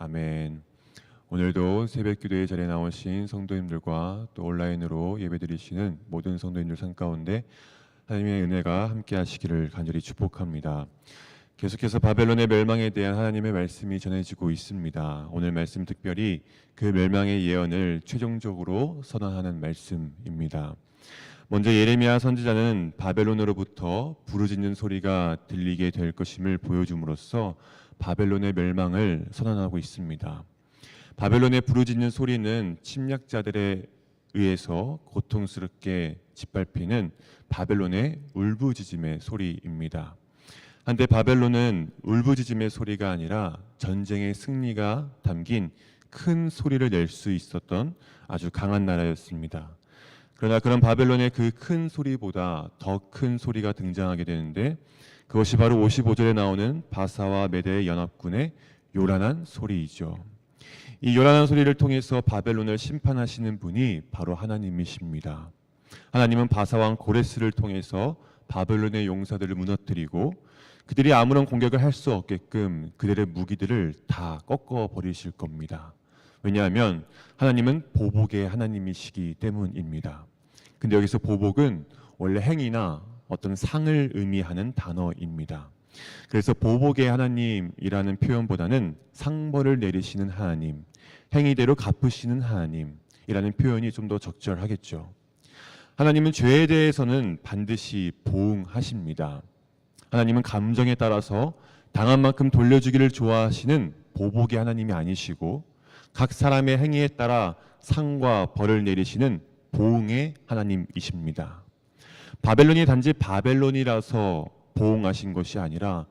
아멘. 오늘도 새벽기도의 자리에 나오신 성도님들과 또 온라인으로 예배드리시는 모든 성도님들 상 가운데 하나님의 은혜가 함께 하시기를 간절히 축복합니다. 계속해서 바벨론의 멸망에 대한 하나님의 말씀이 전해지고 있습니다. 오늘 말씀 특별히 그 멸망의 예언을 최종적으로 선언하는 말씀입니다. 먼저 예레미야 선지자는 바벨론으로부터 부르짖는 소리가 들리게 될 것임을 보여줌으로써 바벨론의 멸망을 선언하고 있습니다. 바벨론의 부르짖는 소리는 침략자들에 의해서 고통스럽게 짓밟히는 바벨론의 울부짖음의 소리입니다. 한때 바벨론은 울부짖음의 소리가 아니라 전쟁의 승리가 담긴 큰 소리를 낼 수 있었던 아주 강한 나라였습니다. 그러나 그런 바벨론의 그 큰 소리보다 더 큰 소리가 등장하게 되는데 그것이 바로 55절에 나오는 바사와 메대의 연합군의 요란한 소리이죠. 이 요란한 소리를 통해서 바벨론을 심판하시는 분이 바로 하나님이십니다. 하나님은 바사왕 고레스를 통해서 바벨론의 용사들을 무너뜨리고 그들이 아무런 공격을 할 수 없게끔 그들의 무기들을 다 꺾어 버리실 겁니다. 왜냐하면 하나님은 보복의 하나님이시기 때문입니다. 근데 여기서 보복은 원래 행위나 어떤 상을 의미하는 단어입니다. 그래서 보복의 하나님이라는 표현보다는 상벌을 내리시는 하나님, 행위대로 갚으시는 하나님이라는 표현이 좀 더 적절하겠죠. 하나님은 죄에 대해서는 반드시 보응하십니다. 하나님은 감정에 따라서 당한 만큼 돌려주기를 좋아하시는 보복의 하나님이 아니시고 각 사람의 행위에 따라 상과 벌을 내리시는 보응의 하나님이십니다. 바벨론이 단지 바벨론이라서 보응하신 것이 아니라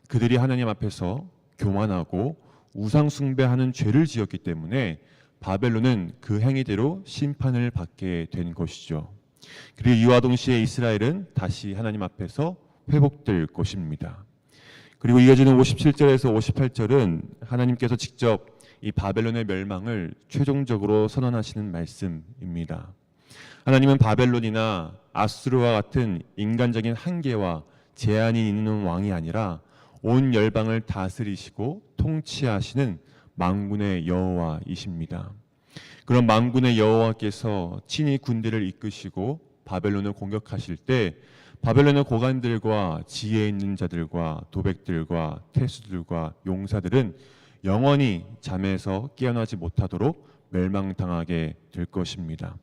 그들이 하나님 앞에서 교만하고 우상 숭배하는 죄를 지었기 때문에 바벨론은 그 행위대로 심판을 받게 된 것이죠. 그리고 이와 동시에 이스라엘은 다시 하나님 앞에서 회복될 것입니다. 그리고 이어지는 57절에서 58절은 하나님께서 직접 이 바벨론의 멸망을 최종적으로 선언하시는 말씀입니다. 하나님은 바벨론이나 아수르와 같은 인간적인 한계와 제한이 있는 왕이 아니라 온 열방을 다스리시고 통치하시는 만군의 여호와이십니다. 그런 만군의 여호와께서 친히 군대를 이끄시고 바벨론을 공격하실 때 바벨론의 고관들과 지혜 있는 자들과 도백들과 태수들과 용사들은 영원히 잠에서 깨어나지 못하도록 멸망당하게 될 것입니다.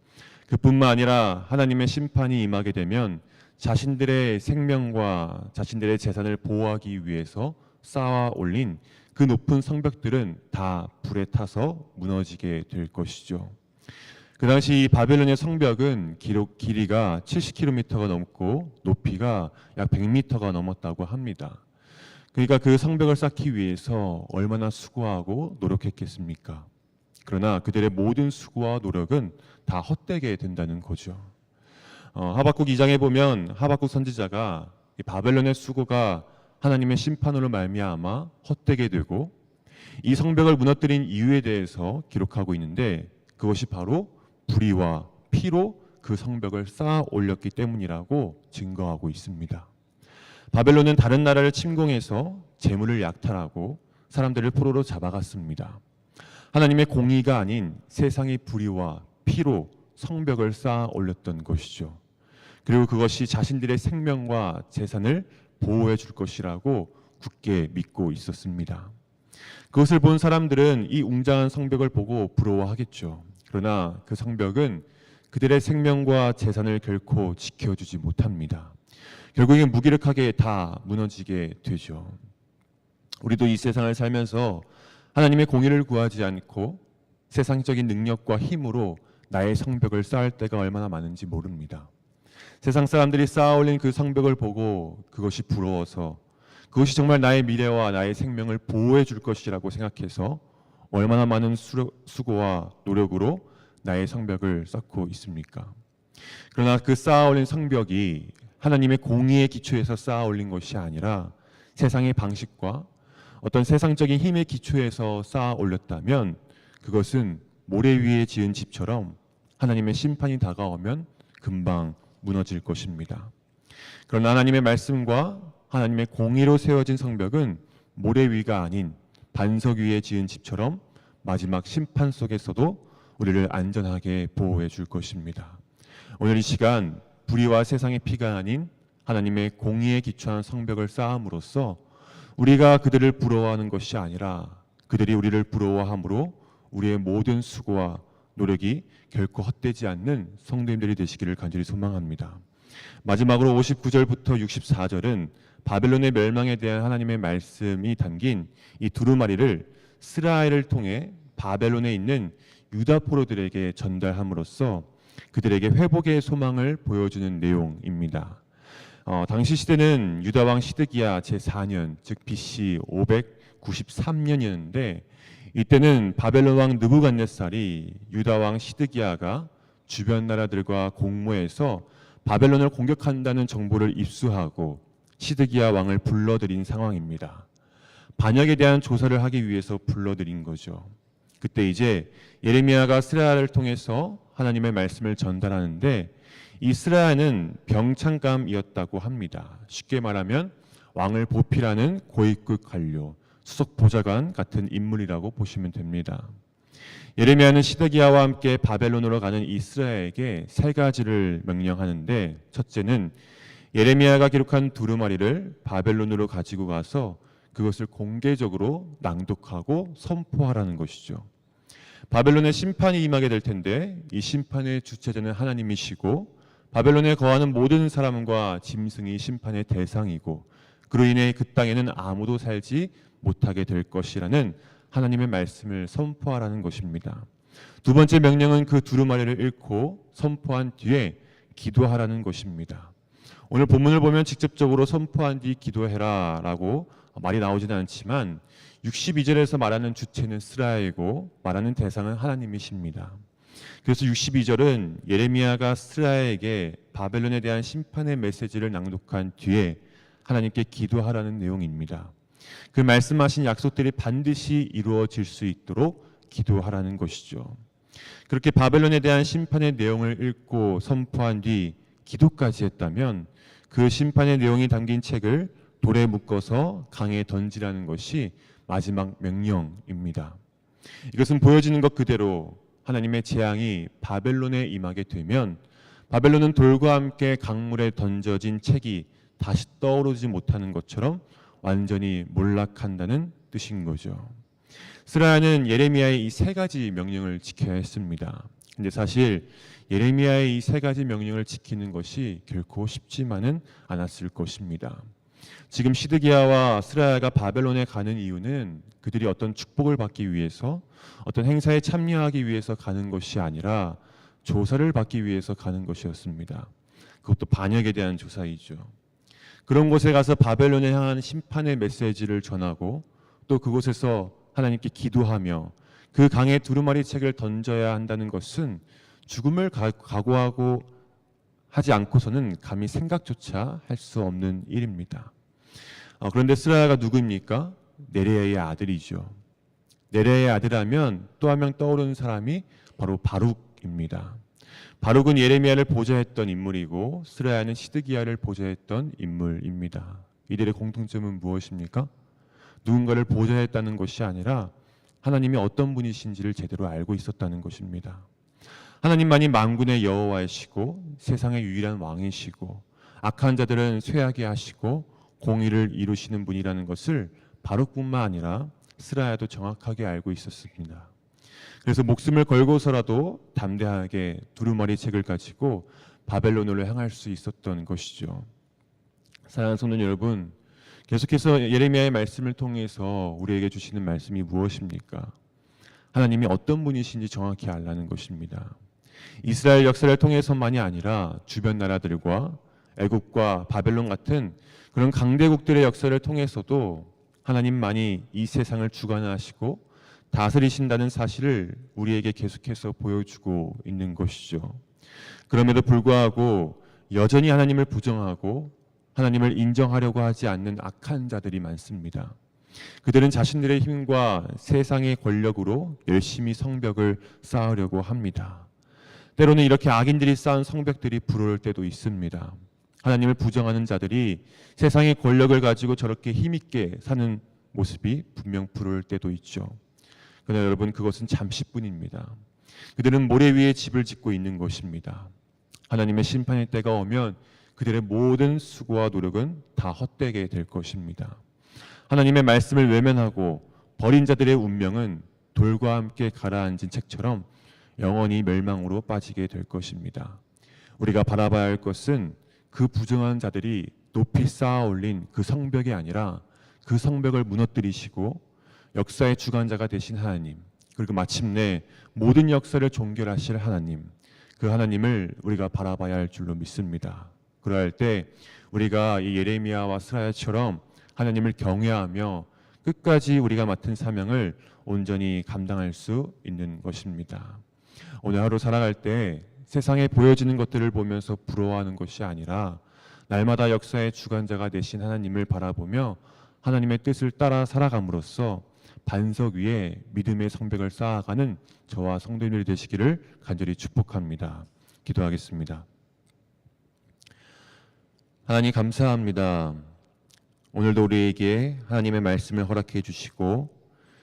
그뿐만 아니라 하나님의 심판이 임하게 되면 자신들의 생명과 자신들의 재산을 보호하기 위해서 쌓아 올린 그 높은 성벽들은 다 불에 타서 무너지게 될 것이죠. 그 당시 이 바벨론의 성벽은 길이가 70km가 넘고 높이가 약 100m가 넘었다고 합니다. 그러니까 그 성벽을 쌓기 위해서 얼마나 수고하고 노력했겠습니까? 그러나 그들의 모든 수고와 노력은 다 헛되게 된다는 거죠. 하박국 2장에 보면 하박국 선지자가 이 바벨론의 수고가 하나님의 심판으로 말미암아 헛되게 되고 이 성벽을 무너뜨린 이유에 대해서 기록하고 있는데 그것이 바로 불의와 피로 그 성벽을 쌓아 올렸기 때문이라고 증거하고 있습니다. 바벨론은 다른 나라를 침공해서 재물을 약탈하고 사람들을 포로로 잡아갔습니다. 하나님의 공의가 아닌 세상의 불의와 피로 성벽을 쌓아 올렸던 것이죠. 그리고 그것이 자신들의 생명과 재산을 보호해 줄 것이라고 굳게 믿고 있었습니다. 그것을 본 사람들은 이 웅장한 성벽을 보고 부러워하겠죠. 그러나 그 성벽은 그들의 생명과 재산을 결코 지켜주지 못합니다. 결국엔 무기력하게 다 무너지게 되죠. 우리도 이 세상을 살면서 하나님의 공의를 구하지 않고 세상적인 능력과 힘으로 나의 성벽을 쌓을 때가 얼마나 많은지 모릅니다. 세상 사람들이 쌓아올린 그 성벽을 보고 그것이 부러워서 그것이 정말 나의 미래와 나의 생명을 보호해 줄 것이라고 생각해서 얼마나 많은 수고와 노력으로 나의 성벽을 쌓고 있습니까? 그러나 그 쌓아올린 성벽이 하나님의 공의의 기초에서 쌓아올린 것이 아니라 세상의 방식과 어떤 세상적인 힘의 기초에서 쌓아 올렸다면 그것은 모래 위에 지은 집처럼 하나님의 심판이 다가오면 금방 무너질 것입니다. 그러나 하나님의 말씀과 하나님의 공의로 세워진 성벽은 모래 위가 아닌 반석 위에 지은 집처럼 마지막 심판 속에서도 우리를 안전하게 보호해 줄 것입니다. 오늘 이 시간 불의와 세상의 피가 아닌 하나님의 공의에 기초한 성벽을 쌓음으로써 우리가 그들을 부러워하는 것이 아니라 그들이 우리를 부러워함으로 우리의 모든 수고와 노력이 결코 헛되지 않는 성도님들이 되시기를 간절히 소망합니다. 마지막으로 59절부터 64절은 바벨론의 멸망에 대한 하나님의 말씀이 담긴 이 두루마리를 스라엘을 통해 바벨론에 있는 유다 포로들에게 전달함으로써 그들에게 회복의 소망을 보여주는 내용입니다. 당시 시대는 유다 왕 시드기야 제4년, 즉 BC 593년이었는데 이때는 바벨론 왕 느부갓네살이 유다 왕 시드기야가 주변 나라들과 공모해서 바벨론을 공격한다는 정보를 입수하고 시드기야 왕을 불러들인 상황입니다. 반역에 대한 조사를 하기 위해서 불러들인 거죠. 그때 이제 예레미야가 스라야를 통해서 하나님의 말씀을 전달하는데 이 스라야는 병창감이었다고 합니다. 쉽게 말하면 왕을 보필하는 고위급 관료, 수석 보좌관 같은 인물이라고 보시면 됩니다. 예레미야는 시드기야와 함께 바벨론으로 가는 이 스라야에게 세 가지를 명령하는데 첫째는 예레미야가 기록한 두루마리를 바벨론으로 가지고 가서 그것을 공개적으로 낭독하고 선포하라는 것이죠. 바벨론의 심판이 임하게 될 텐데 이 심판의 주체자는 하나님이시고 바벨론에 거하는 모든 사람과 짐승이 심판의 대상이고 그로 인해 그 땅에는 아무도 살지 못하게 될 것이라는 하나님의 말씀을 선포하라는 것입니다. 두 번째 명령은 그 두루마리를 읽고 선포한 뒤에 기도하라는 것입니다. 오늘 본문을 보면 직접적으로 선포한 뒤 기도해라 라고 말이 나오지는 않지만 62절에서 말하는 주체는 스라야이고 말하는 대상은 하나님이십니다. 그래서 62절은 예레미야가 스라야에게 바벨론에 대한 심판의 메시지를 낭독한 뒤에 하나님께 기도하라는 내용입니다. 그 말씀하신 약속들이 반드시 이루어질 수 있도록 기도하라는 것이죠. 그렇게 바벨론에 대한 심판의 내용을 읽고 선포한 뒤 기도까지 했다면 그 심판의 내용이 담긴 책을 돌에 묶어서 강에 던지라는 것이 마지막 명령입니다. 이것은 보여지는 것 그대로 하나님의 재앙이 바벨론에 임하게 되면 바벨론은 돌과 함께 강물에 던져진 책이 다시 떠오르지 못하는 것처럼 완전히 몰락한다는 뜻인 거죠. 스라야는 예레미야의 이 세 가지 명령을 지켜야 했습니다. 근데 사실 예레미야의 이 세 가지 명령을 지키는 것이 결코 쉽지만은 않았을 것입니다. 지금 시드기야와 스라야가 바벨론에 가는 이유는 그들이 어떤 축복을 받기 위해서 어떤 행사에 참여하기 위해서 가는 것이 아니라 조사를 받기 위해서 가는 것이었습니다. 그것도 반역에 대한 조사이죠. 그런 곳에 가서 바벨론에 향한 심판의 메시지를 전하고 또 그곳에서 하나님께 기도하며 그 강에 두루마리 책을 던져야 한다는 것은 죽음을 각오하고 하지 않고서는 감히 생각조차 할 수 없는 일입니다. 그런데 스라야가 누구입니까? 네레야의 아들이죠. 네레야의 아들하면 또 한 명 떠오르는 사람이 바로 바룩입니다. 바룩은 예레미야를 보좌했던 인물이고 스라야는 시드기야를 보좌했던 인물입니다. 이들의 공통점은 무엇입니까? 누군가를 보좌했다는 것이 아니라 하나님이 어떤 분이신지를 제대로 알고 있었다는 것입니다. 하나님만이 만군의 여호와이시고 세상의 유일한 왕이시고 악한 자들은 쇠하게 하시고 공의를 이루시는 분이라는 것을 바룩뿐만 아니라 스라야도 정확하게 알고 있었습니다. 그래서 목숨을 걸고서라도 담대하게 두루마리 책을 가지고 바벨론으로 향할 수 있었던 것이죠. 사랑하는 성도 여러분, 계속해서 예레미야의 말씀을 통해서 우리에게 주시는 말씀이 무엇입니까? 하나님이 어떤 분이신지 정확히 알라는 것입니다. 이스라엘 역사를 통해서만이 아니라 주변 나라들과 애국과 바벨론 같은 그런 강대국들의 역사를 통해서도 하나님만이 이 세상을 주관하시고 다스리신다는 사실을 우리에게 계속해서 보여주고 있는 것이죠. 그럼에도 불구하고 여전히 하나님을 부정하고 하나님을 인정하려고 하지 않는 악한 자들이 많습니다. 그들은 자신들의 힘과 세상의 권력으로 열심히 성벽을 쌓으려고 합니다. 때로는 이렇게 악인들이 쌓은 성벽들이 부러울 때도 있습니다. 하나님을 부정하는 자들이 세상의 권력을 가지고 저렇게 힘있게 사는 모습이 분명 부러울 때도 있죠. 그러나 여러분, 그것은 잠시뿐입니다. 그들은 모래 위에 집을 짓고 있는 것입니다. 하나님의 심판의 때가 오면 그들의 모든 수고와 노력은 다 헛되게 될 것입니다. 하나님의 말씀을 외면하고 버린 자들의 운명은 돌과 함께 가라앉은 책처럼 영원히 멸망으로 빠지게 될 것입니다. 우리가 바라봐야 할 것은 그 부정한 자들이 높이 쌓아 올린 그 성벽이 아니라 그 성벽을 무너뜨리시고 역사의 주관자가 되신 하나님, 그리고 마침내 모든 역사를 종결하실 하나님, 그 하나님을 우리가 바라봐야 할 줄로 믿습니다. 그러할 때 우리가 이 예레미야와 스라야처럼 하나님을 경외하며 끝까지 우리가 맡은 사명을 온전히 감당할 수 있는 것입니다. 오늘 하루 살아갈 때 세상에 보여지는 것들을 보면서 부러워하는 것이 아니라 날마다 역사의 주관자가 되신 하나님을 바라보며 하나님의 뜻을 따라 살아감으로써 반석 위에 믿음의 성벽을 쌓아가는 저와 성도님들이 되시기를 간절히 축복합니다. 기도하겠습니다. 하나님, 감사합니다. 오늘도 우리에게 하나님의 말씀을 허락해 주시고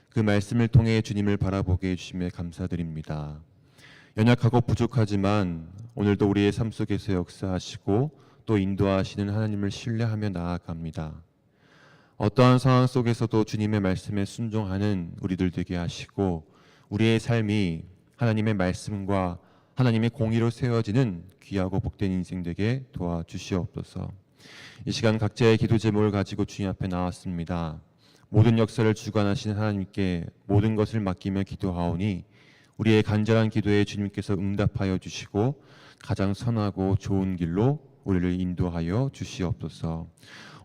그 말씀을 통해 주님을 바라보게 해주심에 감사드립니다. 연약하고 부족하지만 오늘도 우리의 삶 속에서 역사하시고 또 인도하시는 하나님을 신뢰하며 나아갑니다. 어떠한 상황 속에서도 주님의 말씀에 순종하는 우리들 되게 하시고 우리의 삶이 하나님의 말씀과 하나님의 공의로 세워지는 귀하고 복된 인생 되게 도와주시옵소서. 이 시간 각자의 기도 제목을 가지고 주님 앞에 나왔습니다. 모든 역사를 주관하시는 하나님께 모든 것을 맡기며 기도하오니 우리의 간절한 기도에 주님께서 응답하여 주시고 가장 선하고 좋은 길로 우리를 인도하여 주시옵소서.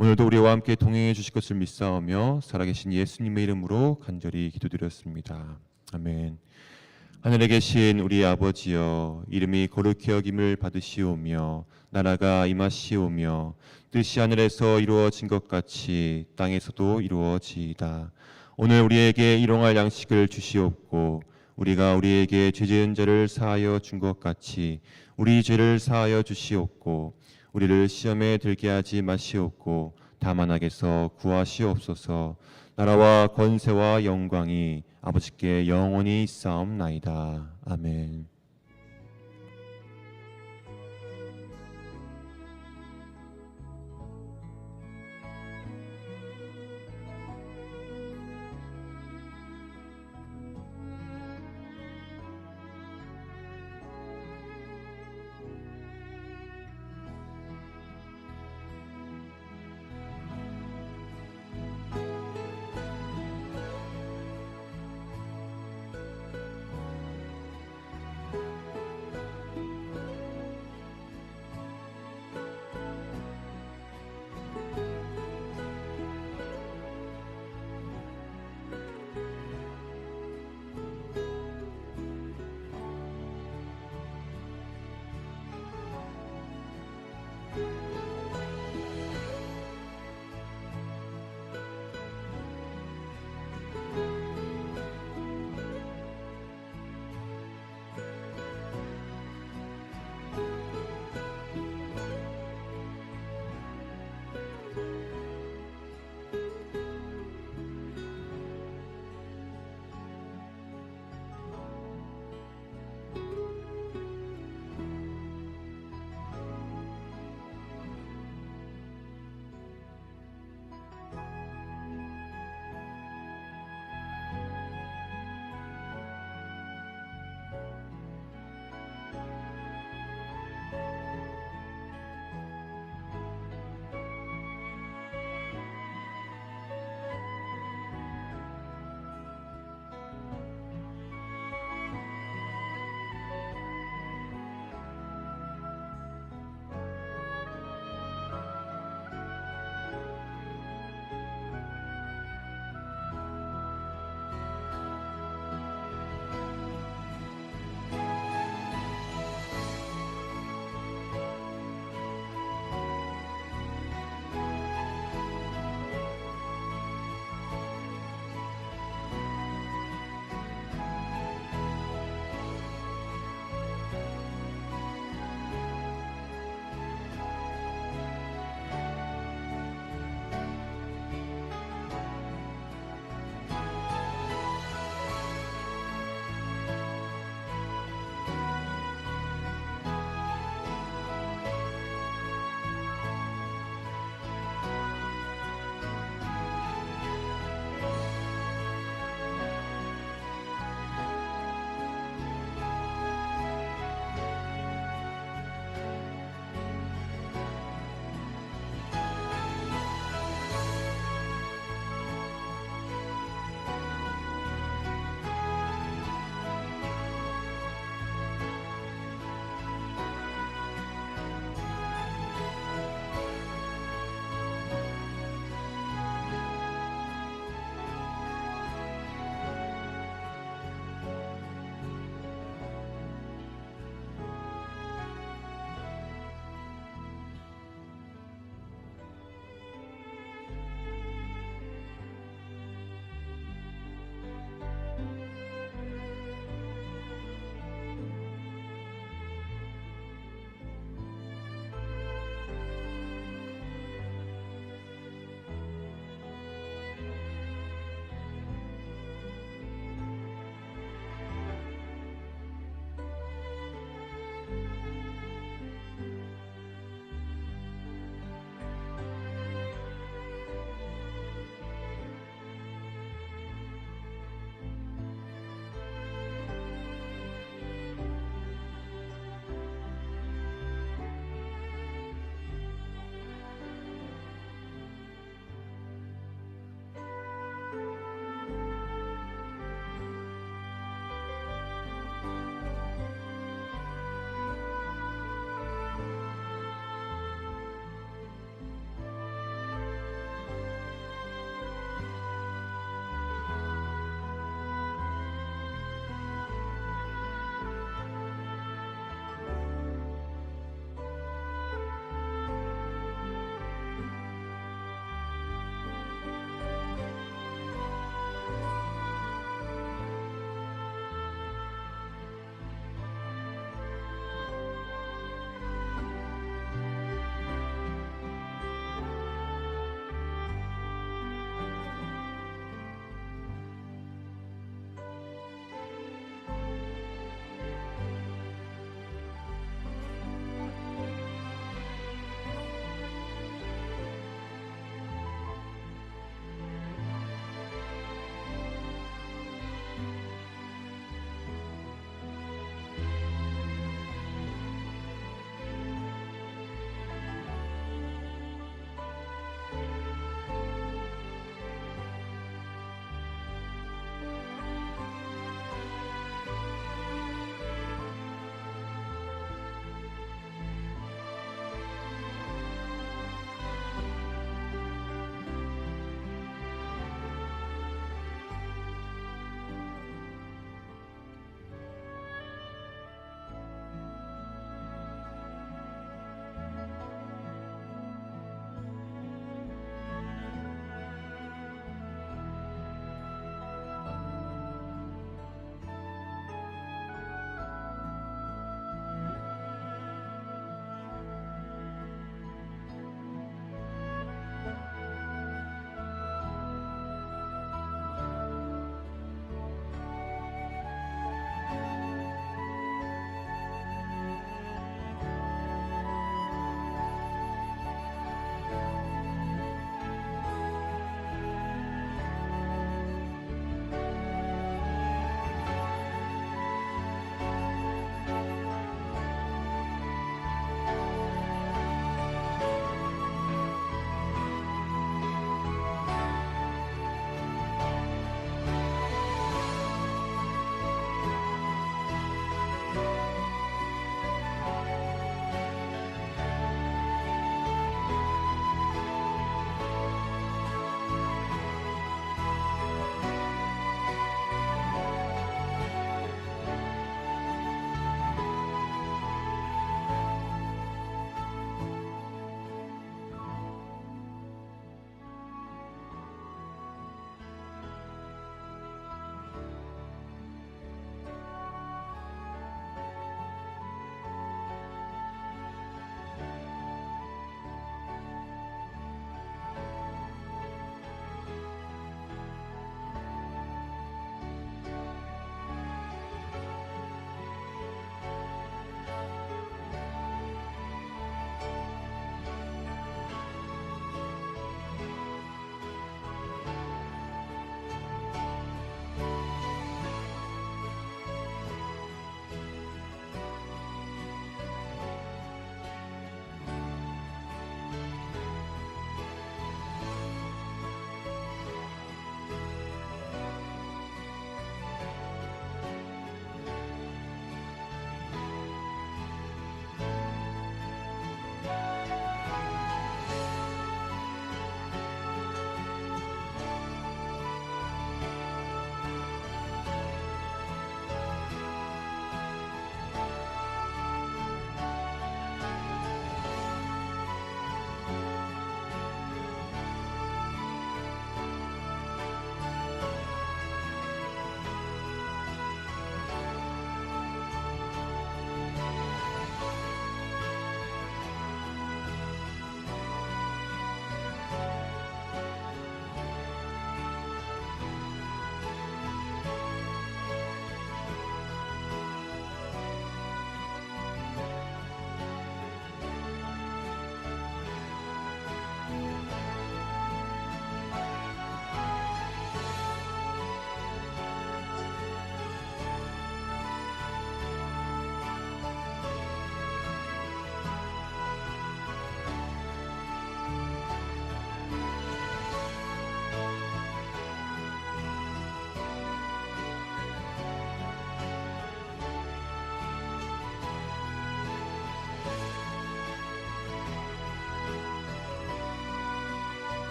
오늘도 우리와 함께 동행해 주실 것을 믿사오며 살아계신 예수님의 이름으로 간절히 기도드렸습니다. 아멘. 하늘에 계신 우리 아버지여, 이름이 거룩히 여김을 받으시오며 나라가 임하시오며 뜻이 하늘에서 이루어진 것 같이 땅에서도 이루어지이다. 오늘 우리에게 일용할 양식을 주시옵고 우리가 우리에게 죄 지은 자를 사하여 준 것 같이 우리 죄를 사하여 주시옵고 우리를 시험에 들게 하지 마시옵고 다만 악에서 구하시옵소서. 나라와 권세와 영광이 아버지께 영원히 있사옵나이다. 아멘.